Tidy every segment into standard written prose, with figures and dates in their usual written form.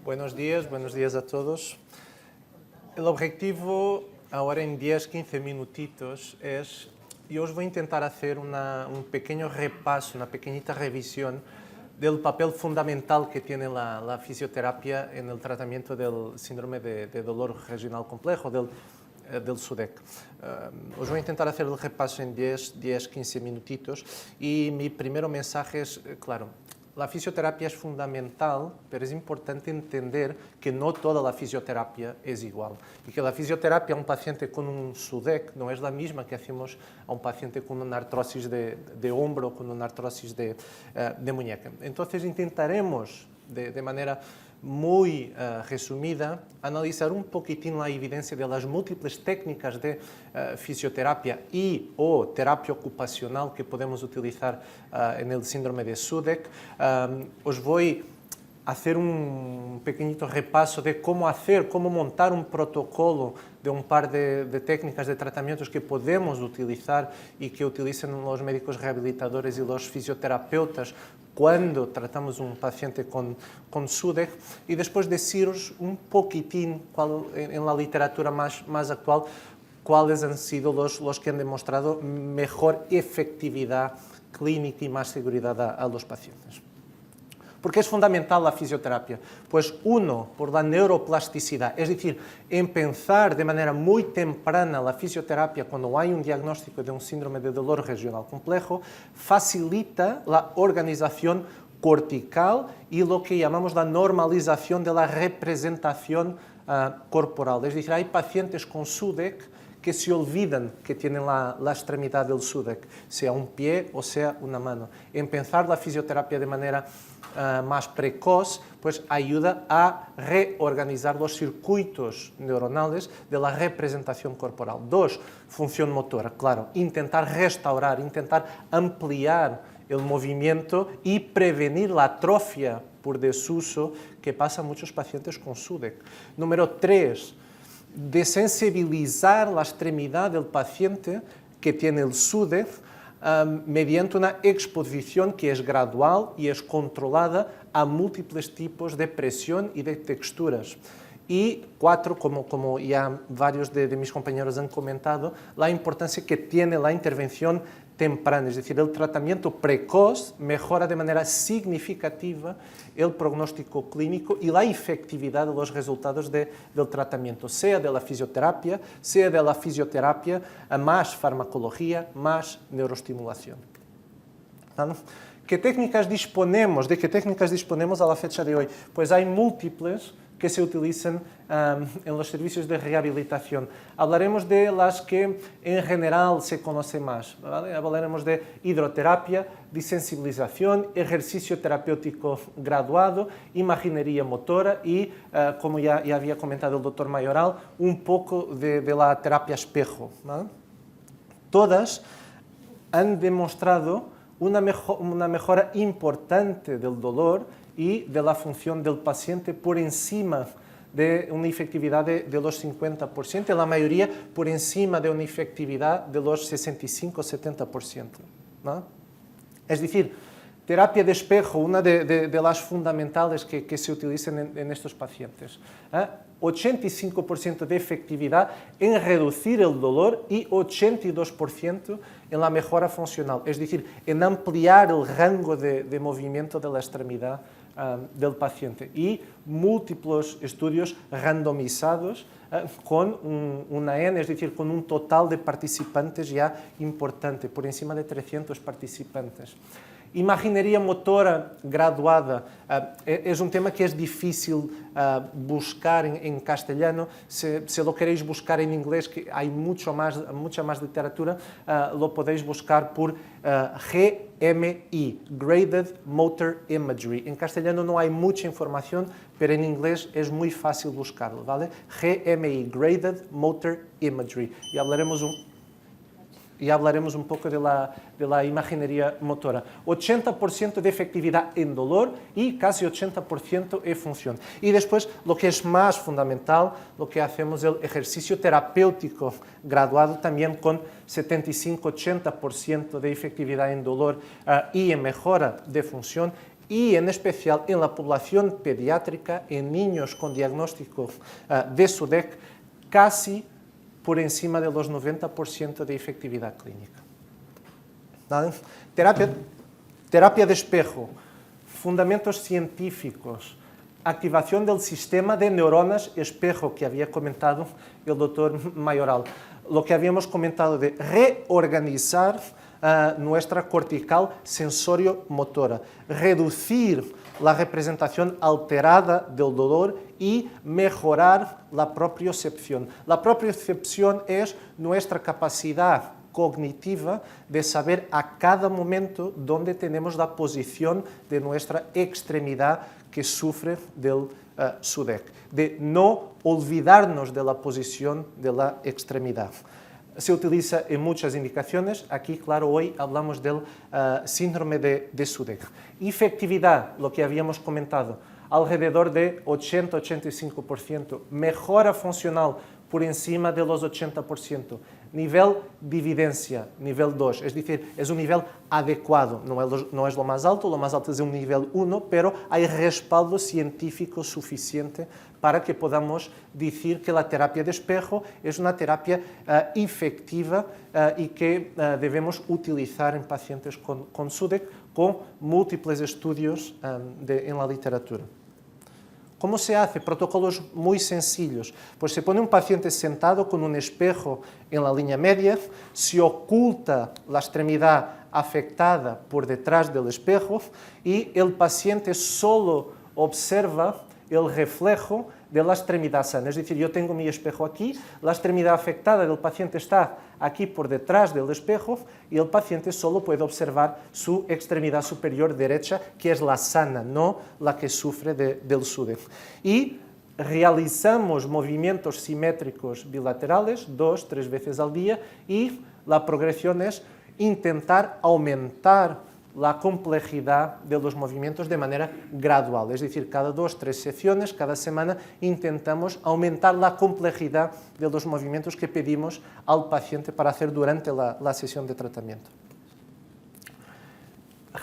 Buenos días a todos. El objetivo ahora en 10-15 minutitos es, yo os voy a intentar hacer un pequeño repaso, una pequeñita revisión del papel fundamental que tiene la fisioterapia en el tratamiento del síndrome de dolor regional complejo, del SUDEC. Os voy a intentar hacer el repaso en 10-15 minutitos y mi primer mensaje es, claro, la fisioterapia es fundamental, pero es importante entender que no toda la fisioterapia es igual y que la fisioterapia a un paciente con un SUDEC no es la misma que hacemos a un paciente con una artrosis de hombro, con una artrosis de muñeca. Entonces intentaremos de manera muy resumida, analizar un poquitín la evidencia de las múltiples técnicas de fisioterapia y o terapia ocupacional que podemos utilizar en el síndrome de SUDEC. Os voy a hacer un pequeñito repaso de cómo montar un protocolo de un par de técnicas de tratamientos que podemos utilizar y que utilizan los médicos rehabilitadores y los fisioterapeutas cuando tratamos un paciente con SUDEC, y después deciros un poquitín en la literatura más actual cuáles han sido los que han demostrado mejor efectividad clínica y más seguridad a los pacientes. ¿Por qué es fundamental la fisioterapia? Pues uno, por la neuroplasticidad, es decir, empezar de manera muy temprana la fisioterapia cuando hay un diagnóstico de un síndrome de dolor regional complejo, facilita la organización cortical y lo que llamamos la normalización de la representación corporal. Es decir, hay pacientes con SUDEC que se olvidan que tienen la extremidad del SUDEC, sea un pie o sea una mano. Empezar la fisioterapia de manera más precoz, pues ayuda a reorganizar los circuitos neuronales de la representación corporal. Dos, función motora, claro, intentar restaurar, intentar ampliar el movimiento y prevenir la atrofia por desuso que pasa a muchos pacientes con SUDEC. Número 3, desensibilizar la extremidad del paciente que tiene el SUDEC mediante una exposición que es gradual y es controlada a múltiples tipos de presión y de texturas. Y 4, como ya varios de mis compañeros han comentado, la importancia que tiene la intervención temprana, es decir, el tratamiento precoz mejora de manera significativa el pronóstico clínico y la efectividad de los resultados del tratamiento, sea de la fisioterapia, más farmacología, más neuroestimulación. ¿De qué técnicas disponemos a la fecha de hoy? Pues hay múltiples que se utilizan en los servicios de rehabilitación. Hablaremos de las que en general se conocen más, ¿vale? Hablaremos de hidroterapia, desensibilización, ejercicio terapéutico graduado, imaginería motora y, como ya había comentado el doctor Mayoral, un poco de la terapia espejo, ¿vale? Todas han demostrado una mejora importante del dolor y de la función del paciente por encima de una efectividad de los 50%, la mayoría por encima de una efectividad de los 65-70%. ¿No? Es decir, terapia de espejo, una de las fundamentales que se utilizan en estos pacientes. 85% de efectividad en reducir el dolor y 82% en la mejora funcional, es decir, en ampliar el rango de movimiento de la extremidad del paciente, y múltiples estudios randomizados con una N, es decir, con un total de participantes ya importante, por encima de 300 participantes. Imaginería motora graduada es un tema que es difícil buscar en castellano. Si lo queréis buscar en inglés, que hay mucha más literatura, lo podéis buscar por GMI, Graded Motor Imagery. En castellano no hay mucha información, pero en inglés es muy fácil buscarlo, ¿vale? GMI, Graded Motor Imagery. Y hablaremos un poco de la imaginería motora. 80% de efectividad en dolor y casi 80% en función. Y después, lo que es más fundamental, lo que hacemos es el ejercicio terapéutico graduado también con 75-80% de efectividad en dolor y en mejora de función y en especial en la población pediátrica, en niños con diagnóstico de SUDEC, casi por encima de los 90% de efectividad clínica. ¿Vale? Terapia de espejo, fundamentos científicos, activación del sistema de neuronas espejo que había comentado el doctor Mayoral. Lo que habíamos comentado de reorganizar nuestra cortical sensorio-motora, reducir la representación alterada del dolor y mejorar la propiocepción. La propiocepción es nuestra capacidad cognitiva de saber a cada momento dónde tenemos la posición de nuestra extremidad que sufre del SUDEC, de no olvidarnos de la posición de la extremidad. Se utiliza en muchas indicaciones. Aquí, claro, hoy hablamos del síndrome de SUDEC. Efectividad, lo que habíamos comentado, alrededor de 80-85%. Mejora funcional por encima de los 80%. Nivel de evidencia, nivel 2, es decir, es un nivel adecuado. No es lo más alto es un nivel 1, pero hay respaldo científico suficiente para que podamos decir que la terapia de espejo es una terapia efectiva y que debemos utilizar en pacientes con SUDEC con múltiples estudios en la literatura. ¿Cómo se hace? Protocolos muy sencillos. Pues se pone un paciente sentado con un espejo en la línea media, se oculta la extremidad afectada por detrás del espejo y el paciente solo observa el reflejo de la extremidad sana. Es decir, yo tengo mi espejo aquí, la extremidad afectada del paciente está aquí por detrás del espejo y el paciente solo puede observar su extremidad superior derecha, que es la sana, no la que sufre del SUDEC. Y realizamos movimientos simétricos bilaterales 2-3 veces al día y la progresión es intentar aumentar la complejidad de los movimientos de manera gradual. Es decir, cada 2-3 sesiones, cada semana, intentamos aumentar la complejidad de los movimientos que pedimos al paciente para hacer durante la sesión de tratamiento.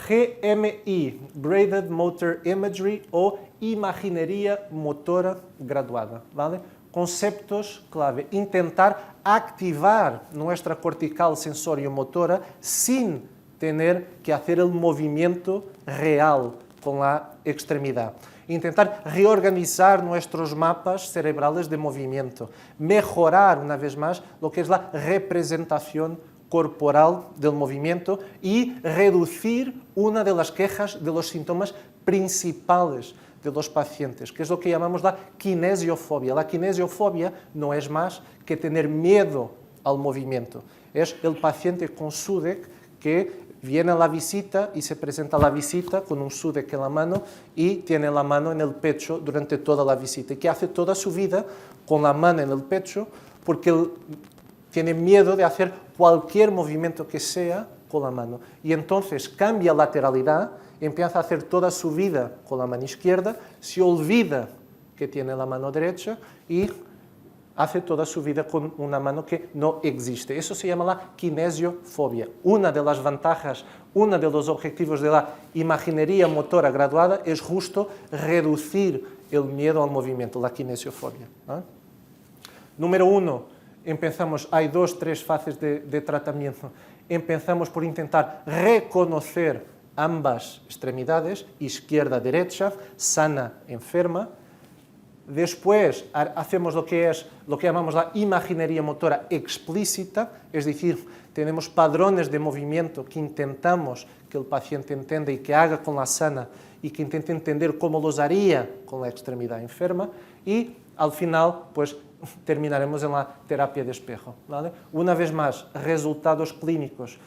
GMI, Graded Motor Imagery, o imaginería motora graduada, ¿vale? Conceptos clave. Intentar activar nuestra cortical sensorio-motora sin tener que hacer el movimiento real con la extremidad. Intentar reorganizar nuestros mapas cerebrales de movimiento. Mejorar, una vez más, lo que es la representación corporal del movimiento y reducir una de las quejas de los síntomas principales de los pacientes, que es lo que llamamos la kinesiofobia. La kinesiofobia no es más que tener miedo al movimiento. Es el paciente con SUDEC que viene a la visita y se presenta a la visita con un SUDEC en la mano y tiene la mano en el pecho durante toda la visita y que hace toda su vida con la mano en el pecho porque tiene miedo de hacer cualquier movimiento que sea con la mano. Y entonces cambia lateralidad, empieza a hacer toda su vida con la mano izquierda, se olvida que tiene la mano derecha y hace toda su vida con una mano que no existe. Eso se llama la kinesiofobia. Una de las ventajas, uno de los objetivos de la imaginería motora graduada es justo reducir el miedo al movimiento, la kinesiofobia. Número 1, hay 2-3 fases de tratamiento. Empezamos por intentar reconocer ambas extremidades, izquierda, derecha, sana, enferma. Después hacemos lo que llamamos la imaginería motora explícita, es decir, tenemos padrones de movimiento que intentamos que el paciente entienda y que haga con la sana y que intente entender cómo los haría con la extremidad enferma y al final pues terminaremos en la terapia de espejo, ¿vale? Una vez más, resultados clínicos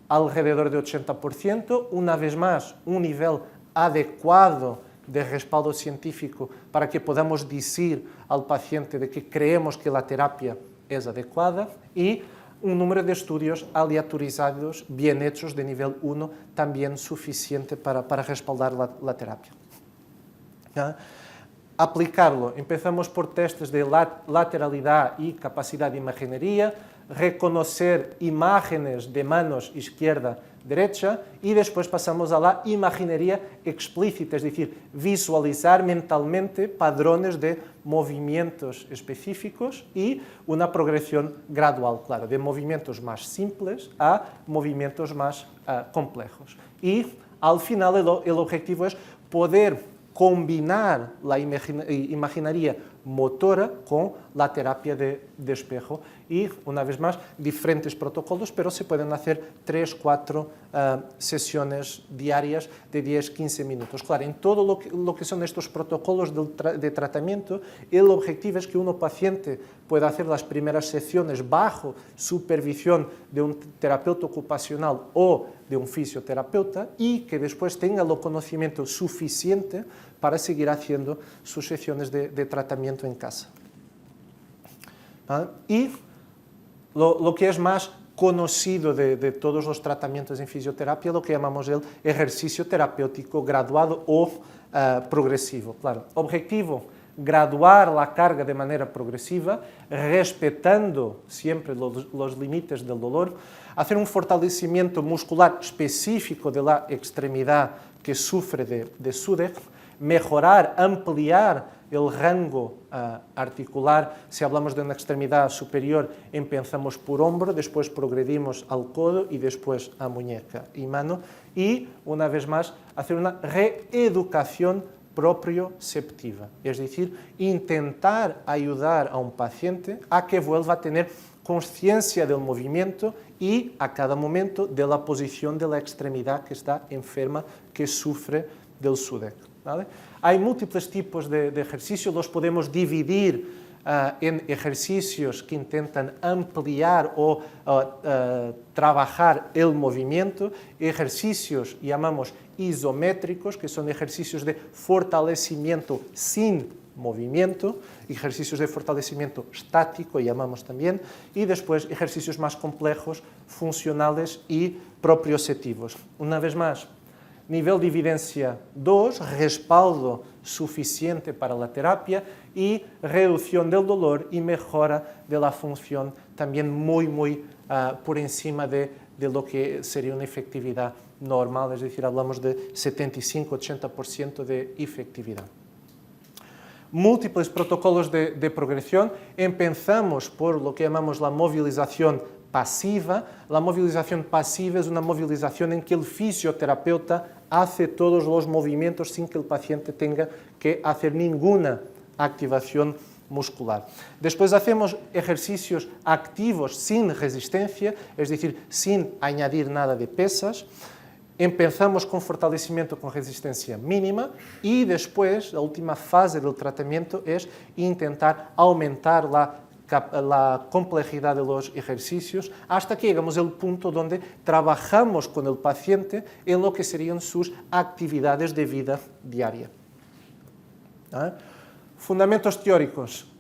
alrededor de 80%, una vez más, un nivel adecuado de respaldo científico para que podamos decir al paciente de que creemos que la terapia es adecuada y un número de estudios aleatorizados, bien hechos, de nivel 1, también suficiente para respaldar la terapia. ¿Ya? Aplicarlo. Empezamos por testes de lateralidad y capacidad de imaginería, reconocer imágenes de manos izquierda, derecha y después pasamos a la imaginería explícita, es decir, visualizar mentalmente patrones de movimientos específicos y una progresión gradual, claro, de movimientos más simples a movimientos más complejos. Y al final el objetivo es poder combinar la imaginería motora con la terapia de espejo y, una vez más, diferentes protocolos, pero se pueden hacer 3, 4 sesiones diarias de 10-15 minutos. Claro, en todo lo que son estos protocolos de tratamiento, el objetivo es que uno paciente pueda hacer las primeras sesiones bajo supervisión de un terapeuta ocupacional o de un fisioterapeuta y que después tenga el conocimiento suficiente para seguir haciendo sus sesiones de tratamiento en casa. ¿Vale? Y lo que es más conocido de todos los tratamientos en fisioterapia, lo que llamamos el ejercicio terapéutico graduado o progresivo. Claro, objetivo, graduar la carga de manera progresiva, respetando siempre los límites del dolor, hacer un fortalecimiento muscular específico de la extremidad que sufre de SUDEC, mejorar, ampliar el rango articular. Si hablamos de una extremidad superior, empezamos por hombro, después progredimos al codo y después a muñeca y mano. Y, una vez más, hacer una reeducación proprioceptiva, es decir, intentar ayudar a un paciente a que vuelva a tener conciencia del movimiento y a cada momento de la posición de la extremidad que está enferma, que sufre del SUDEC. ¿Vale? Hay múltiples tipos de ejercicios, los podemos dividir en ejercicios que intentan ampliar o trabajar el movimiento, ejercicios llamamos isométricos, que son ejercicios de fortalecimiento sin movimiento, ejercicios de fortalecimiento estático llamamos también, y después ejercicios más complejos, funcionales y proprioceptivos. Una vez más, nivel de evidencia 2, respaldo suficiente para la terapia y reducción del dolor y mejora de la función también muy por encima de lo que sería una efectividad normal, es decir, hablamos de 75-80% de efectividad. Múltiples protocolos de progresión. Empezamos por lo que llamamos la movilización pasiva. La movilización pasiva es una movilización en que el fisioterapeuta hace todos los movimientos sin que el paciente tenga que hacer ninguna activación muscular. Después hacemos ejercicios activos sin resistencia, es decir, sin añadir nada de pesas. Empezamos con fortalecimiento con resistencia mínima y después, la última fase del tratamiento es intentar aumentar la complejidad de los ejercicios hasta que llegamos al punto donde trabajamos con el paciente en lo que serían sus actividades de vida diaria. Fundamentos teóricos.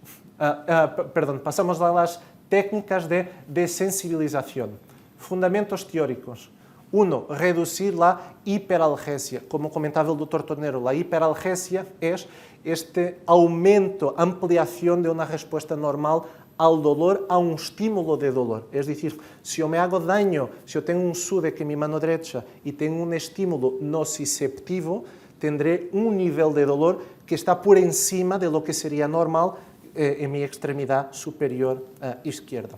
Pasamos a las técnicas de desensibilización. Fundamentos teóricos. 1. Reducir la hiperalgesia. Como comentaba el doctor Tornero, la hiperalgesia es este aumento, ampliación de una respuesta normal al dolor, a un estímulo de dolor. Es decir, si yo me hago daño, si yo tengo un SUDEC en mi mano derecha y tengo un estímulo nociceptivo, tendré un nivel de dolor que está por encima de lo que sería normal en mi extremidad superior izquierda.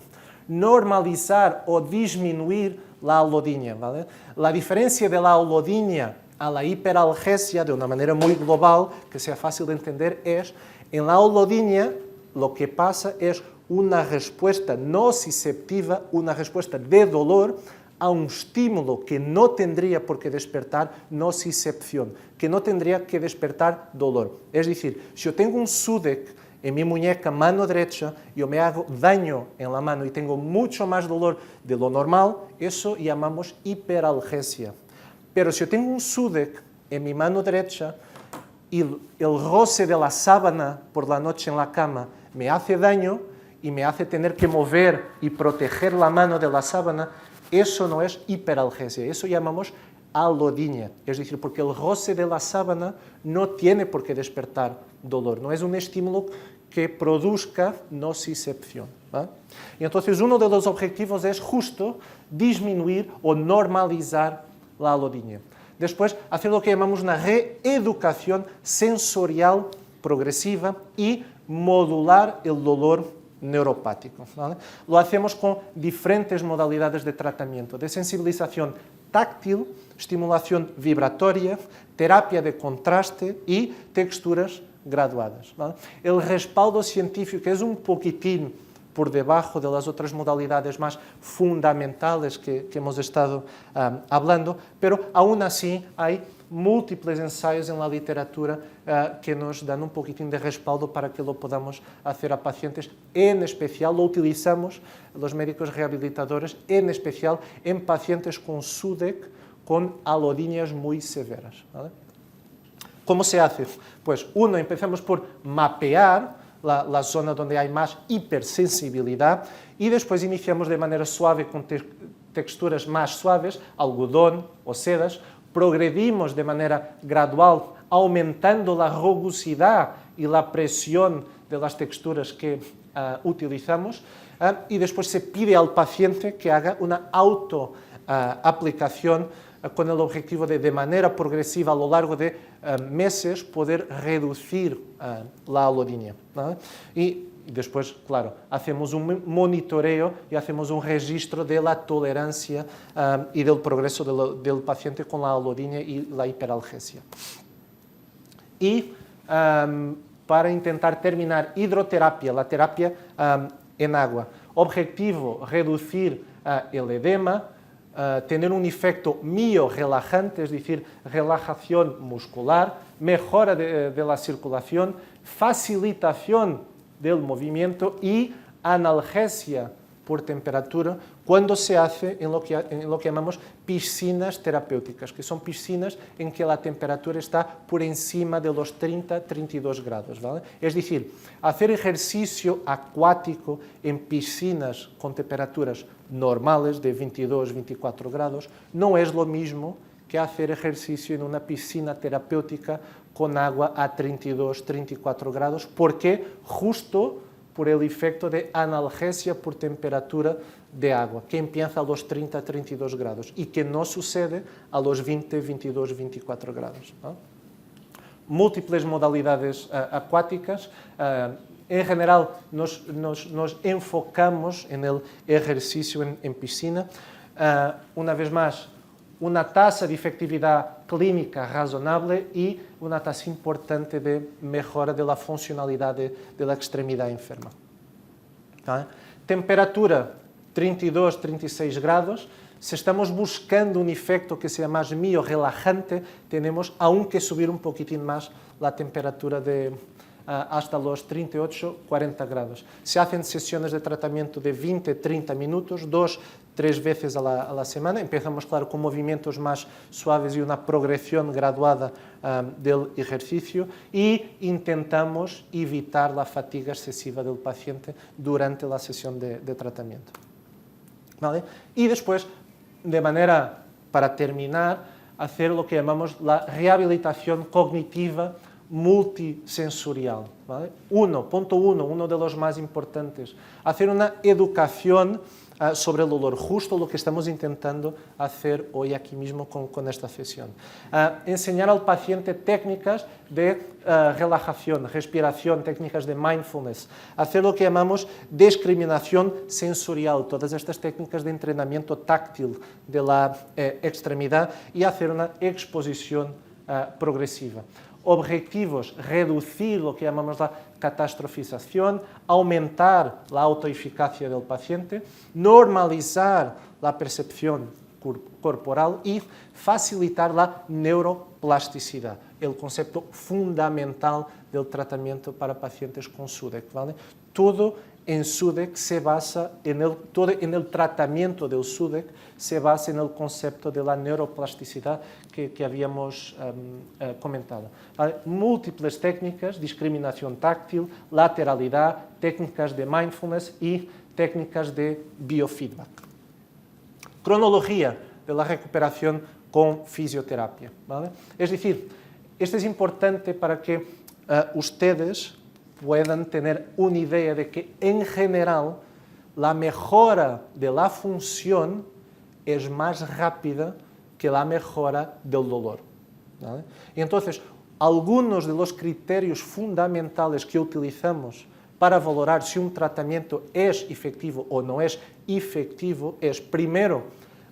Normalizar o disminuir la alodinia, ¿vale? La diferencia de la alodinia a la hiperalgesia, de una manera muy global, que sea fácil de entender, es, en la alodinia lo que pasa es una respuesta nociceptiva, una respuesta de dolor a un estímulo que no tendría por qué despertar nocicepción, que no tendría que despertar dolor. Es decir, si yo tengo un SUDEC en mi muñeca, mano derecha, yo me hago daño en la mano y tengo mucho más dolor de lo normal, eso llamamos hiperalgesia. Pero si yo tengo un SUDEC en mi mano derecha y el roce de la sábana por la noche en la cama me hace daño y me hace tener que mover y proteger la mano de la sábana, eso no es hiperalgesia, eso llamamos alodinia, es decir, porque el roce de la sábana no tiene por qué despertar dolor, no es un estímulo que produzca nocicepción. ¿Va? Y entonces uno de los objetivos es justo disminuir o normalizar la alodinia. Después, hacer lo que llamamos una reeducación sensorial progresiva y modular el dolor neuropático. ¿Vale? Lo hacemos con diferentes modalidades de tratamiento, de sensibilización táctil, estimulación vibratoria, terapia de contraste y texturas graduadas. ¿Vale? El respaldo científico es un poquitín por debajo de las otras modalidades más fundamentales que hemos estado hablando, pero aún así hay múltiples ensayos en la literatura que nos dan un poquitín de respaldo para que lo podamos hacer a pacientes, en especial lo utilizamos los médicos rehabilitadores, en especial en pacientes con SUDEC con alodinias muy severas. ¿Vale? ¿Cómo se hace? Pues empezamos por mapear la zona donde hay más hipersensibilidad y después iniciamos de manera suave con texturas más suaves, algodón o sedas, progredimos de manera gradual aumentando la rugosidad y la presión de las texturas que utilizamos y después se pide al paciente que haga una autoaplicación con el objetivo de manera progresiva a lo largo de meses poder reducir la alodinia. ¿No? Y después, claro, hacemos un monitoreo y hacemos un registro de la tolerancia y del progreso del paciente con la alodinia y la hiperalgesia. Y para intentar terminar, hidroterapia, la terapia en agua. Objetivo, reducir el edema, tener un efecto miorelajante, es decir, relajación muscular, mejora de la circulación, facilitación del movimiento y analgesia por temperatura cuando se hace en lo que llamamos piscinas terapéuticas, que son piscinas en que la temperatura está por encima de los 30-32 grados. ¿Vale? Es decir, hacer ejercicio acuático en piscinas con temperaturas normales de 22-24 grados no es lo mismo que hacer ejercicio en una piscina terapéutica con agua a 32-34 grados, porque justo por el efecto de analgesia por temperatura de agua, que empieza a los 30-32 grados y que no sucede a los 20-22-24 grados. ¿No? Múltiples modalidades acuáticas. En general, nos enfocamos en el ejercicio en piscina. Una vez más, una tasa de efectividad clínica razonable y una tasa importante de mejora de la funcionalidad de la extremidad enferma. ¿Tá? Temperatura 32-36 grados. Si estamos buscando un efecto que sea más miorelajante, tenemos aún que subir un poquitín más la temperatura hasta los 38-40 grados. Se hacen sesiones de tratamiento de 20-30 minutos, 2-3 veces a la semana. Empezamos, claro, con movimientos más suaves y una progresión graduada del ejercicio y intentamos evitar la fatiga excesiva del paciente durante la sesión de tratamiento. ¿Vale? Y después, para terminar, hacer lo que llamamos la rehabilitación cognitiva multisensorial. ¿Vale? Punto uno de los más importantes, hacer una educación sobre el dolor, justo lo que estamos intentando hacer hoy aquí mismo con esta sesión. Enseñar al paciente técnicas de relajación, respiración, técnicas de mindfulness, hacer lo que llamamos discriminación sensorial, todas estas técnicas de entrenamiento táctil de la extremidad y hacer una exposición progresiva. Objetivos, reducir lo que llamamos la catastrofización, aumentar la autoeficacia del paciente, normalizar la percepción corporal y facilitar la neuroplasticidad, el concepto fundamental del tratamiento para pacientes con SUDEC. ¿Vale? Todo en SUDEC se basa en el tratamiento del SUDEC se basa en el concepto de la neuroplasticidad que habíamos comentado. ¿Vale? Múltiples técnicas, discriminación táctil, lateralidad, técnicas de mindfulness y técnicas de biofeedback. Cronología de la recuperación con fisioterapia, ¿vale? Es decir, esto es importante para que ustedes puedan tener una idea de que en general la mejora de la función es más rápida que la mejora del dolor, ¿vale? Y entonces, algunos de los criterios fundamentales que utilizamos para valorar si un tratamiento es efectivo o no es efectivo es, primero,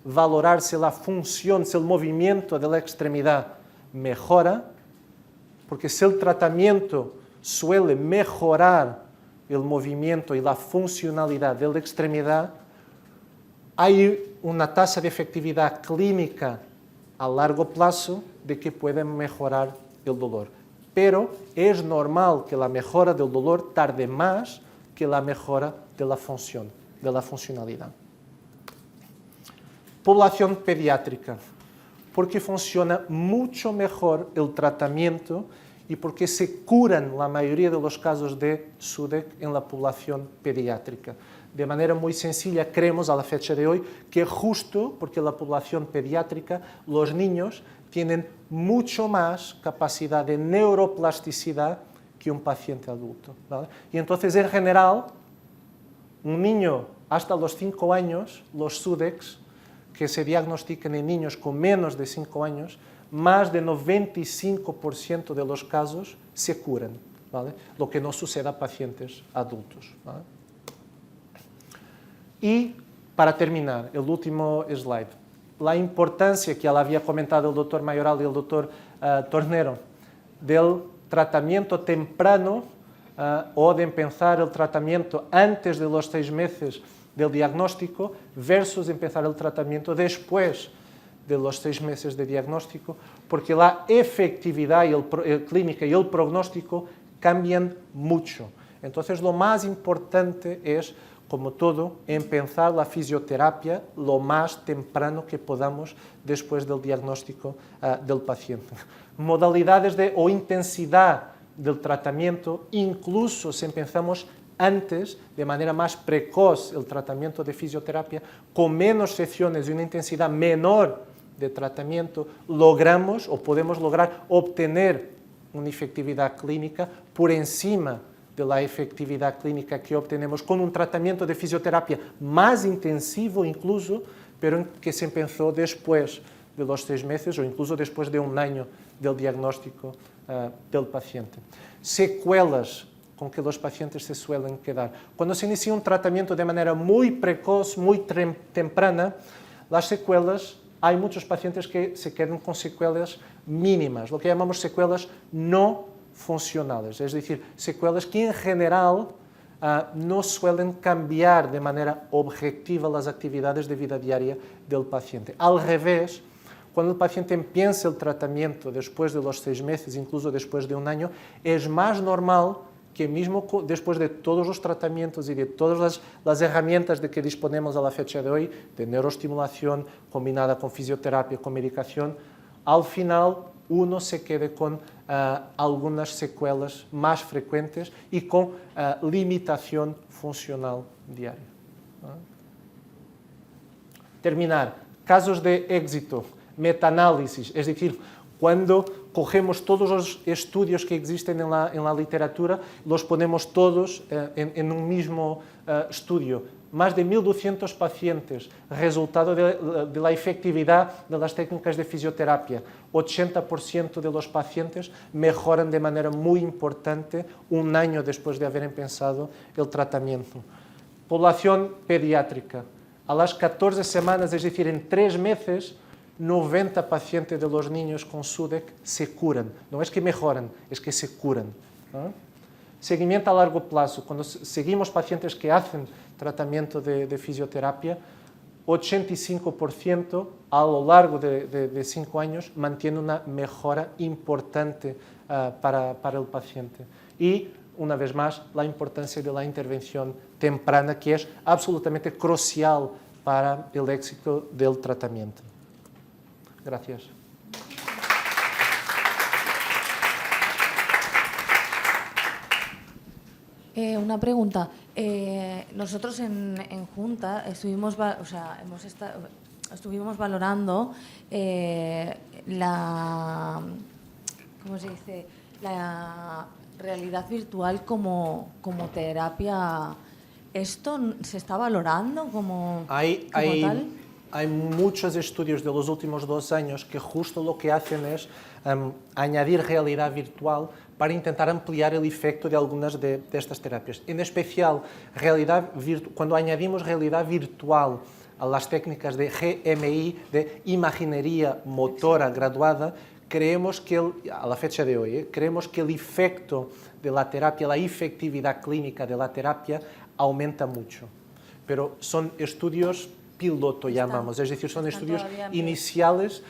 valorar si la función, si el movimiento de la extremidad mejora, porque si el tratamiento suele mejorar el movimiento y la funcionalidad de la extremidad, hay una tasa de efectividad clínica a largo plazo de que puede mejorar el dolor. Pero es normal que la mejora del dolor tarde más que la mejora de la función, de la funcionalidad. Población pediátrica, porque funciona mucho mejor el tratamiento y porque se curan la mayoría de los casos de SUDEC en la población pediátrica. De manera muy sencilla, creemos a la fecha de hoy que justo porque la población pediátrica, los niños tienen mucho más capacidad de neuroplasticidad que un paciente adulto, ¿vale? Y entonces, en general, un niño hasta los 5 años, los SUDECs, que se diagnostican en niños con menos de 5 años, más de 95% de los casos se curan, ¿vale? Lo que no sucede a pacientes adultos, ¿vale? Y, para terminar, el último slide. La importancia que ya había comentado el doctor Mayoral y el doctor Tornero del tratamiento temprano o de empezar el tratamiento antes de los 6 meses del diagnóstico versus empezar el tratamiento después de los 6 meses de diagnóstico, porque la efectividad clínica y el pronóstico cambian mucho. Entonces, lo más importante es, como todo, empezar la fisioterapia lo más temprano que podamos después del diagnóstico del paciente. Modalidades o intensidad del tratamiento, incluso si empezamos antes, de manera más precoz, el tratamiento de fisioterapia, con menos sesiones y una intensidad menor de tratamiento, logramos o podemos lograr obtener una efectividad clínica por encima de la efectividad clínica que obtenemos con un tratamiento de fisioterapia más intensivo incluso, pero que se empezó después de los 6 meses o incluso después de un año del diagnóstico del paciente. Secuelas con que los pacientes se suelen quedar. Cuando se inicia un tratamiento de manera muy precoz, muy temprana, las secuelas, hay muchos pacientes que se quedan con secuelas mínimas, lo que llamamos secuelas no funcionales, es decir, secuelas que en general no suelen cambiar de manera objetiva las actividades de vida diaria del paciente. Al revés, cuando el paciente empieza el tratamiento después de los 6 meses, incluso después de un año, es más normal que mismo después de todos los tratamientos y de todas las herramientas de que disponemos a la fecha de hoy, de neuroestimulación combinada con fisioterapia, con medicación, al final uno se quede con algunas secuelas más frecuentes y con limitación funcional diaria. Terminar. Casos de éxito, metaanálisis, es decir, cuando cogemos todos los estudios que existen en la literatura, los ponemos todos en un mismo estudio. Más de 1.200 pacientes, resultado de la efectividad de las técnicas de fisioterapia. 80% de los pacientes mejoran de manera muy importante un año después de haber empezado el tratamiento. Población pediátrica. A las 14 semanas, es decir, en 3 meses, 90 pacientes de los niños con SUDEC se curan. No es que mejoran, es que se curan, ¿no? Seguimiento a largo plazo. Cuando seguimos pacientes que hacen tratamiento de fisioterapia, 85% a lo largo de 5 años mantiene una mejora importante para el paciente. Y, una vez más, la importancia de la intervención temprana, que es absolutamente crucial para el éxito del tratamiento. Gracias. Una pregunta. Nosotros en Junta estuvimos, estuvimos valorando ¿cómo se dice? La realidad virtual como terapia. ¿Esto se está valorando como tal? Hay muchos estudios de los últimos 2 años que justo lo que hacen es añadir realidad virtual para intentar ampliar el efecto de algunas de estas terapias. En especial, cuando añadimos realidad virtual a las técnicas de GMI, de imaginería motora graduada, creemos que, a la fecha de hoy, creemos que el efecto de la terapia, la efectividad clínica de la terapia aumenta mucho. Pero son estudios piloto, llamamos, es decir, son estudios iniciales,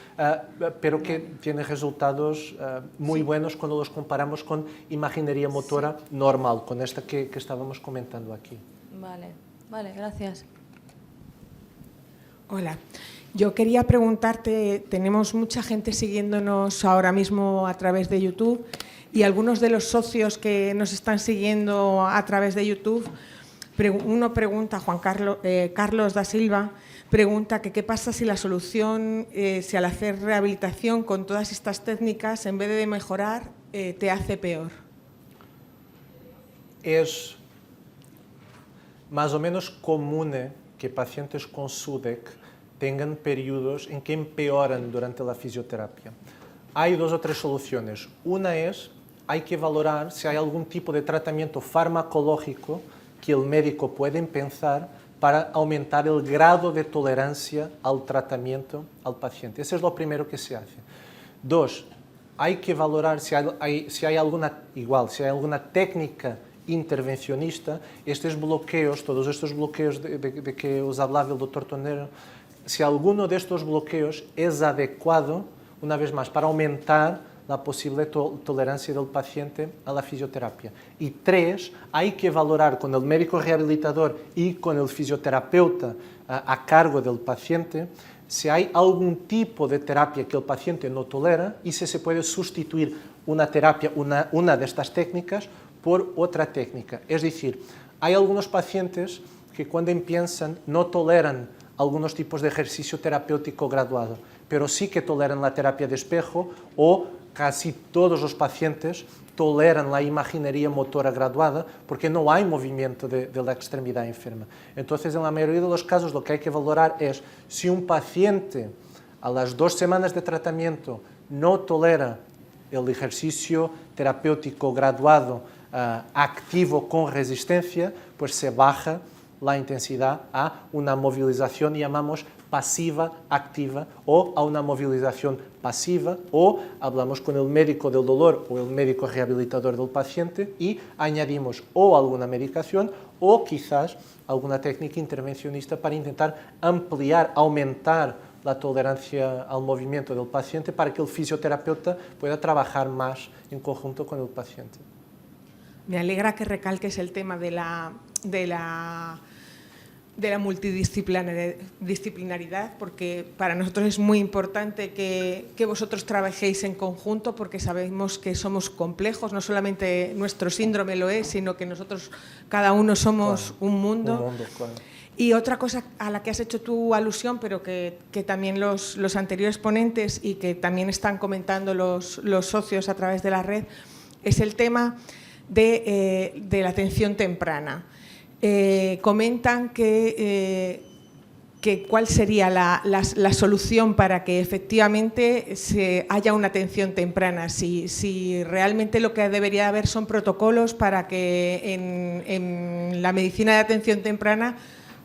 pero que tienen resultados muy buenos cuando los comparamos con imaginería motora normal, con esta que estábamos comentando aquí. Vale, gracias. Hola. Yo quería preguntarte, tenemos mucha gente siguiéndonos ahora mismo a través de YouTube y algunos de los socios que nos están siguiendo a través de YouTube, uno pregunta, Carlos da Silva, pregunta que qué pasa si la solución, si al hacer rehabilitación con todas estas técnicas, en vez de mejorar, te hace peor. Es más o menos común que pacientes con SUDEC tengan periodos en que empeoran durante la fisioterapia. Hay 2 o 3 soluciones. Una es, hay que valorar si hay algún tipo de tratamiento farmacológico que el médico puede pensar para aumentar el grado de tolerancia al tratamiento al paciente. Eso es lo primero que se hace. 2, hay que valorar si hay alguna técnica intervencionista, todos estos bloqueos de que os hablaba el doctor Tonero, si alguno de estos bloqueos es adecuado, una vez más, para aumentar la posible tolerancia del paciente a la fisioterapia. Y 3, hay que valorar con el médico rehabilitador y con el fisioterapeuta a cargo del paciente si hay algún tipo de terapia que el paciente no tolera y si se puede sustituir una terapia, una de estas técnicas, por otra técnica. Es decir, hay algunos pacientes que cuando empiezan no toleran algunos tipos de ejercicio terapéutico graduado, pero sí que toleran la terapia de espejo o casi todos los pacientes toleran la imaginería motora graduada porque no hay movimiento de la extremidad enferma. Entonces, en la mayoría de los casos, lo que hay que valorar es si un paciente a las 2 semanas de tratamiento no tolera el ejercicio terapéutico graduado activo con resistencia, pues se baja la intensidad a una movilización, llamamos pasiva activa, o a una movilización pasiva, o hablamos con el médico del dolor o el médico rehabilitador del paciente y añadimos o alguna medicación o quizás alguna técnica intervencionista para intentar ampliar, aumentar la tolerancia al movimiento del paciente para que el fisioterapeuta pueda trabajar más en conjunto con el paciente. Me alegra que recalques el tema de la multidisciplinaridad, porque para nosotros es muy importante que vosotros trabajéis en conjunto, porque sabemos que somos complejos, no solamente nuestro síndrome lo es, sino que nosotros cada uno somos un mundo. Claro. Y otra cosa a la que has hecho tu alusión, pero que también los anteriores ponentes y que también están comentando los socios a través de la red, es el tema de la atención temprana. Comentan que cuál sería la solución para que efectivamente haya una atención temprana, si realmente lo que debería haber son protocolos para que en la medicina de atención temprana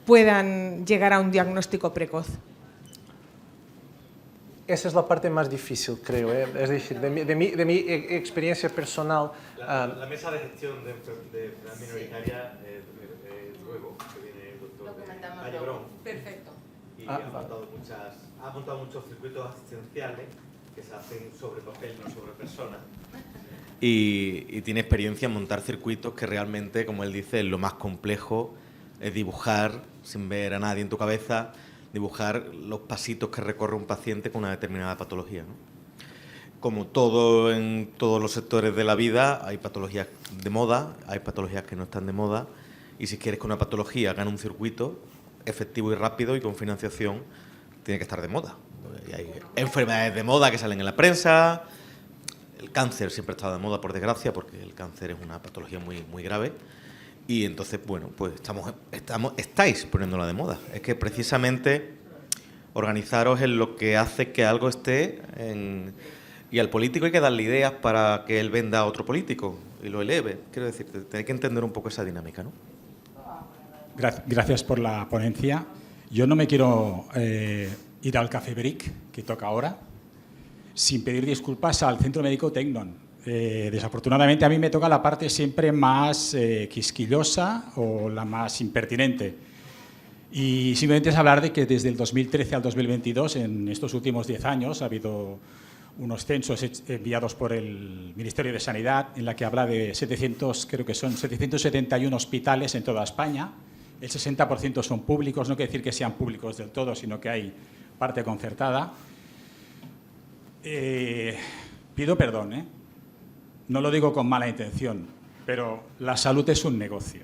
puedan llegar a un diagnóstico precoz. Esa es la parte más difícil, creo. Es decir, de mi experiencia personal. La mesa de gestión de enfermedad minoritaria, luego, que viene el doctor Vallebrón. Perfecto. Y ha montado muchos circuitos asistenciales que se hacen sobre papel, no sobre persona. Y tiene experiencia en montar circuitos que realmente, como él dice, lo más complejo es dibujar, sin ver a nadie en tu cabeza, dibujar los pasitos que recorre un paciente con una determinada patología, ¿no? Como todo en todos los sectores de la vida, hay patologías de moda, hay patologías que no están de moda, y si quieres que una patología gane un circuito efectivo y rápido y con financiación, tiene que estar de moda. Y hay enfermedades de moda que salen en la prensa. El cáncer siempre ha estado de moda, por desgracia, porque el cáncer es una patología muy, muy grave. Y entonces, bueno, pues estáis poniéndola de moda. Es que precisamente organizaros es lo que hace que algo esté en... Y al político hay que darle ideas para que él venda a otro político y lo eleve. Quiero decir, hay que entender un poco esa dinámica, ¿no? Gracias por la ponencia. Yo no me quiero ir al Café Brick, que toca ahora, sin pedir disculpas al Centro Médico Tecnon. Desafortunadamente a mí me toca la parte siempre más quisquillosa o la más impertinente. Y simplemente es hablar de que desde el 2013 al 2022, en estos últimos 10 años, ha habido unos censos enviados por el Ministerio de Sanidad en la que habla de 771 hospitales en toda España. El 60% son públicos, no quiere decir que sean públicos del todo, sino que hay parte concertada. Pido perdón, no lo digo con mala intención, pero la salud es un negocio.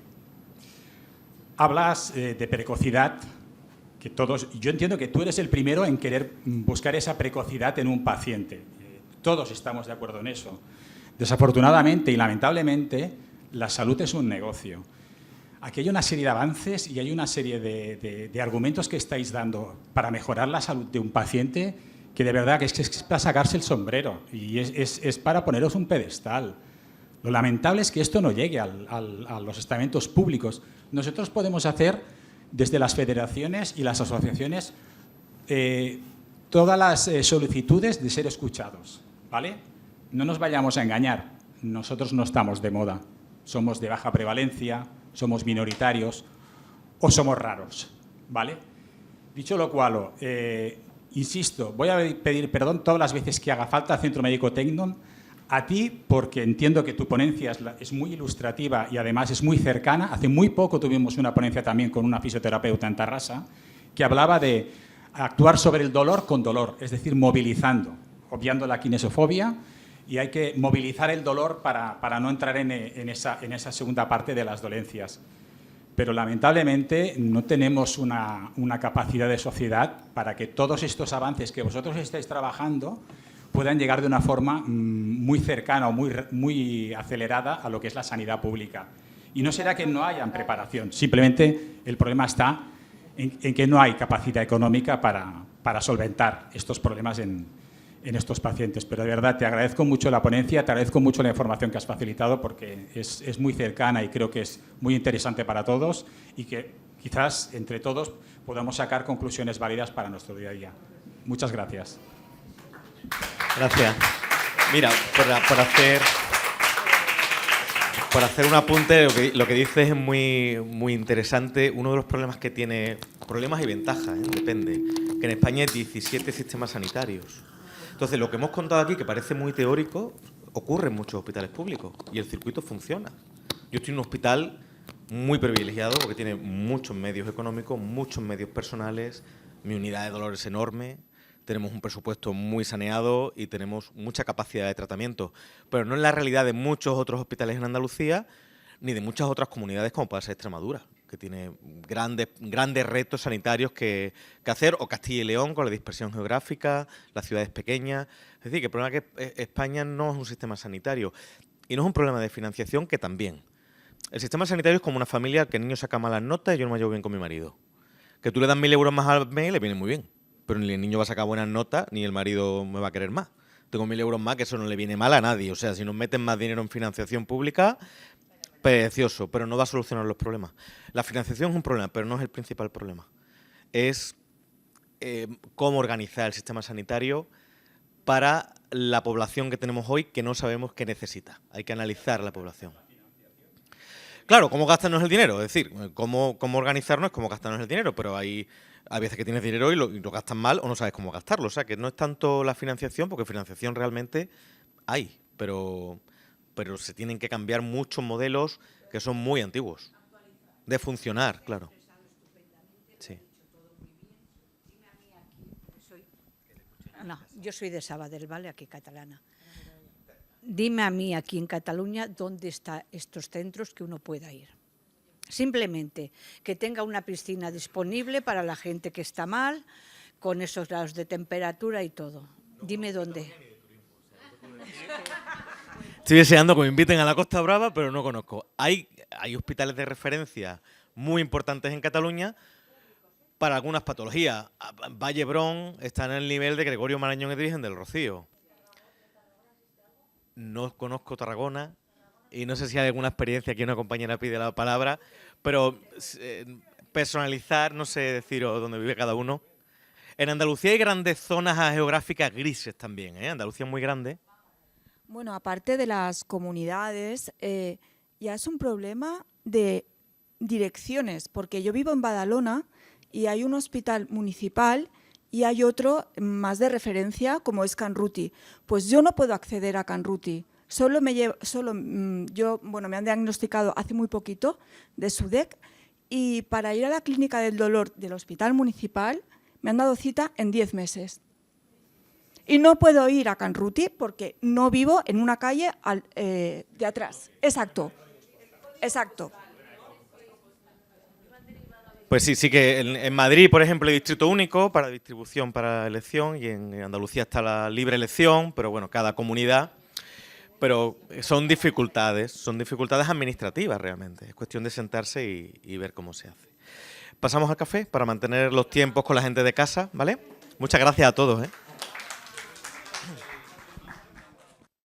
Hablas de precocidad, que todos, yo entiendo que tú eres el primero en querer buscar esa precocidad en un paciente. Todos estamos de acuerdo en eso. Desafortunadamente y lamentablemente, la salud es un negocio. Aquí hay una serie de avances y hay una serie de argumentos que estáis dando para mejorar la salud de un paciente que de verdad que es para sacarse el sombrero y es para poneros un pedestal. Lo lamentable es que esto no llegue a los estamentos públicos. Nosotros podemos hacer desde las federaciones y las asociaciones todas las solicitudes de ser escuchados, ¿vale? No nos vayamos a engañar, nosotros no estamos de moda, somos de baja prevalencia, somos minoritarios o somos raros, ¿vale? Dicho lo cual, insisto, voy a pedir perdón todas las veces que haga falta al Centro Médico Tecnon, a ti, porque entiendo que tu ponencia es muy ilustrativa y además es muy cercana. Hace muy poco tuvimos una ponencia también con una fisioterapeuta en Tarrasa que hablaba de actuar sobre el dolor con dolor, es decir, movilizando, obviando la kinesofobia, y hay que movilizar el dolor para no entrar en esa segunda parte de las dolencias. Pero lamentablemente no tenemos una capacidad de sociedad para que todos estos avances que vosotros estáis trabajando puedan llegar de una forma muy cercana o muy acelerada a lo que es la sanidad pública. Y no será que no hayan preparación, simplemente el problema está en que no hay capacidad económica para solventar estos problemas en estos pacientes. Pero de verdad te agradezco mucho la ponencia, te agradezco mucho la información que has facilitado porque es muy cercana y creo que es muy interesante para todos y que quizás entre todos podamos sacar conclusiones válidas para nuestro día a día. Muchas gracias. Gracias. Mira, por hacer un apunte, lo que dices es muy interesante. Uno de los problemas que tiene, problemas y ventajas, depende, que en España hay 17 sistemas sanitarios. Entonces, lo que hemos contado aquí, que parece muy teórico, ocurre en muchos hospitales públicos y el circuito funciona. Yo estoy en un hospital muy privilegiado porque tiene muchos medios económicos, muchos medios personales, mi unidad de dolor es enorme, tenemos un presupuesto muy saneado y tenemos mucha capacidad de tratamiento, pero no es la realidad de muchos otros hospitales en Andalucía ni de muchas otras comunidades como puede ser Extremadura, que tiene grandes retos sanitarios que hacer, o Castilla y León con la dispersión geográfica, las ciudades pequeñas. Es decir, que el problema es que España no es un sistema sanitario y no es un problema de financiación, que también. El sistema sanitario es como una familia que el niño saca malas notas y yo no me llevo bien con mi marido. Que tú le das 1.000 euros más al mes y le viene muy bien, pero ni el niño va a sacar buenas notas ni el marido me va a querer más. Tengo 1.000 euros más, que eso no le viene mal a nadie. O sea, si nos meten más dinero en financiación pública, precioso, pero no va a solucionar los problemas. La financiación es un problema, pero no es el principal problema. Es cómo organizar el sistema sanitario para la población que tenemos hoy, que no sabemos qué necesita. Hay que analizar la población. Claro, cómo gastarnos el dinero, es decir, cómo organizarnos es cómo gastarnos el dinero, pero hay veces que tienes dinero y lo gastas mal o no sabes cómo gastarlo. O sea, que no es tanto la financiación, porque financiación realmente hay, pero se tienen que cambiar muchos modelos que son muy antiguos. De funcionar, claro. Sí. No, yo soy de Sabadell, ¿vale? Aquí catalana. Dime a mí aquí en Cataluña dónde están estos centros que uno pueda ir. Simplemente que tenga una piscina disponible para la gente que está mal, con esos grados de temperatura y todo. Dime dónde. Estoy deseando que me inviten a la Costa Brava, pero no conozco. Hay hospitales de referencia muy importantes en Cataluña para algunas patologías. Valle d'Hebron está en el nivel de Gregorio Marañón y de Virgen del Rocío. No conozco Tarragona y no sé si hay alguna experiencia, aquí una compañera pide la palabra, pero personalizar, no sé deciros dónde vive cada uno. En Andalucía hay grandes zonas geográficas grises también, ¿eh? Andalucía es muy grande. Bueno, aparte de las comunidades, ya es un problema de direcciones, porque yo vivo en Badalona y hay un hospital municipal y hay otro más de referencia como es Can Ruti. Pues yo no puedo acceder a Can Ruti. Me han diagnosticado hace muy poquito de SUDEC y para ir a la clínica del dolor del hospital municipal me han dado cita en 10 meses. Y no puedo ir a Can Ruti porque no vivo en una calle de atrás. Exacto, exacto. Pues sí que en Madrid, por ejemplo, hay distrito único para distribución para elección y en Andalucía está la libre elección, pero bueno, cada comunidad. Pero son dificultades administrativas realmente. Es cuestión de sentarse y ver cómo se hace. Pasamos al café para mantener los tiempos con la gente de casa, ¿vale? Muchas gracias a todos, ¿eh?